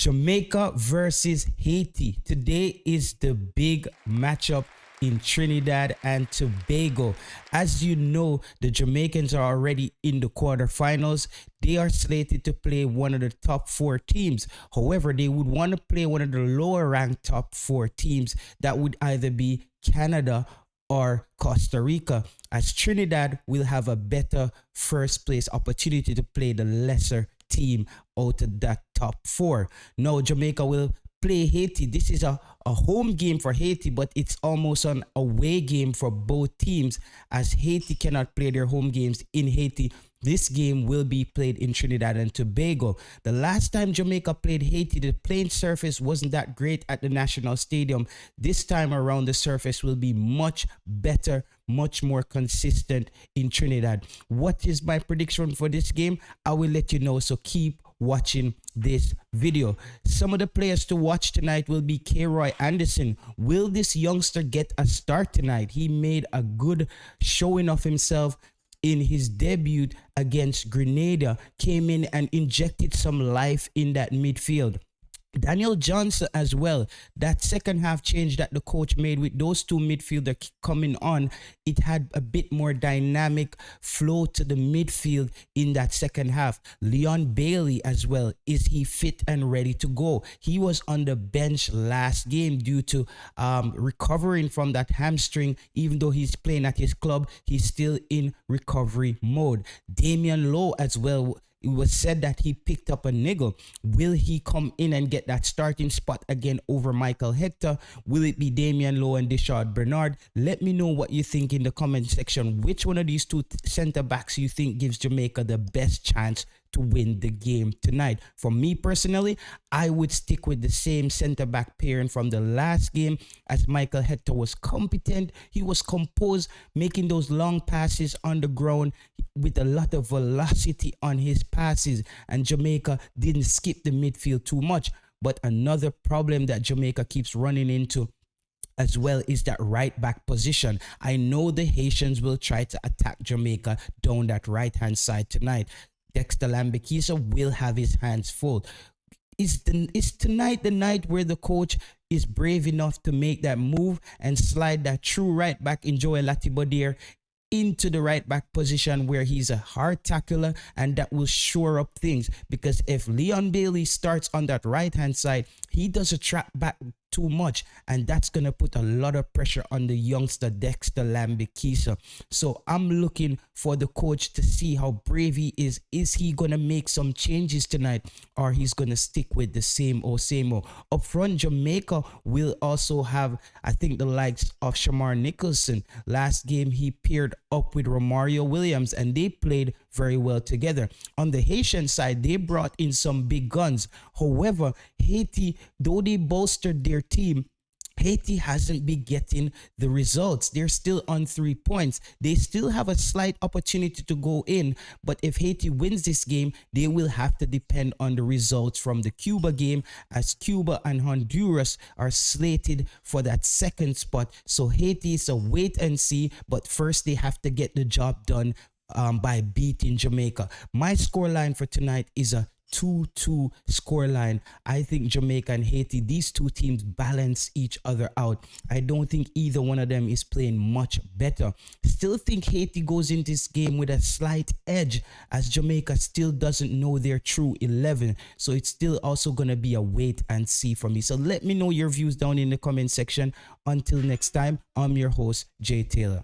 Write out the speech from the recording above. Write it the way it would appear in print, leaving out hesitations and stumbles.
Jamaica versus Haiti. Today is the big matchup in Trinidad and Tobago. As you know, the Jamaicans are already in the quarterfinals. They are slated to play one of the top four teams. However, they would want to play one of the lower ranked top four teams that would either be Canada or Costa Rica, as Trinidad will have a better first place opportunity to play the lesser team out of that top four. Now, Jamaica will play Haiti. This is a home game for Haiti, but it's almost an away game for both teams, as Haiti cannot play their home games in Haiti. This game will be played in Trinidad and Tobago. The last time Jamaica played Haiti, the playing surface wasn't that great at the National Stadium. This time around, the surface will be much better, much more consistent in Trinidad. What is my prediction for this game? I will let you know, so keep watching this video. Some of the players to watch tonight will be K-Roy Anderson. Will this youngster get a start tonight? He made a good showing of himself in his debut against Grenada, came in and injected some life in that midfield. Daniel Johnson as well. That second half change that the coach made with those two midfielders coming on, it had a bit more dynamic flow to the midfield in that second half. Leon Bailey as well. Is he fit and ready to go? He was on the bench last game due to recovering from that hamstring. Even though he's playing at his club, he's still in recovery mode. Damian Lowe as well. It was said that he picked up a niggle. Will he come in and get that starting spot again over Michael Hector? Will it be Damian Lowe and Deshard Bernard? Let me know what you think in the comment section. Which one of these two center backs you think gives Jamaica the best chance to win the game tonight? For me personally, I would stick with the same center back pairing from the last game, as Michael Hector was competent. He was composed, making those long passes on the ground with a lot of velocity on his passes, and Jamaica didn't skip the midfield too much. But another problem that Jamaica keeps running into as well is that right back position. I know the Haitians will try to attack Jamaica down that right hand side tonight. Dexter Lambekisa will have his hands full. Is tonight the night where the coach is brave enough to make that move and slide that true right back in Joel Latibodiere into the right back position, where he's a hard tackler, and that will shore up things? Because if Leon Bailey starts on that right hand side, he does a trap back too much, and that's gonna put a lot of pressure on the youngster Dexter Lambekisa. So I'm looking for the coach to see how brave he is. Is he gonna make some changes tonight, or he's gonna stick with the same old same old? Up front, Jamaica will also have, I think, the likes of Shamar Nicholson. Last game he paired up with Romario Williams, and they played very well together. On the Haitian side, they brought in some big guns. However, Haiti, though they bolstered their team, Haiti hasn't been getting the results. They're still on 3 points. They still have a slight opportunity to go in, but if Haiti wins this game, they will have to depend on the results from the Cuba game, as Cuba and Honduras are slated for that second spot. So Haiti is a wait and see, but first they have to get the job done by beating Jamaica. My scoreline for tonight is a 2-2 scoreline. I think Jamaica and Haiti, these two teams balance each other out. I don't think either one of them is playing much better. Still think Haiti goes into this game with a slight edge, as Jamaica still doesn't know their true 11. So it's still also going to be a wait and see for me. So let me know your views down in the comment section. Until next time, I'm your host, Jay Taylor.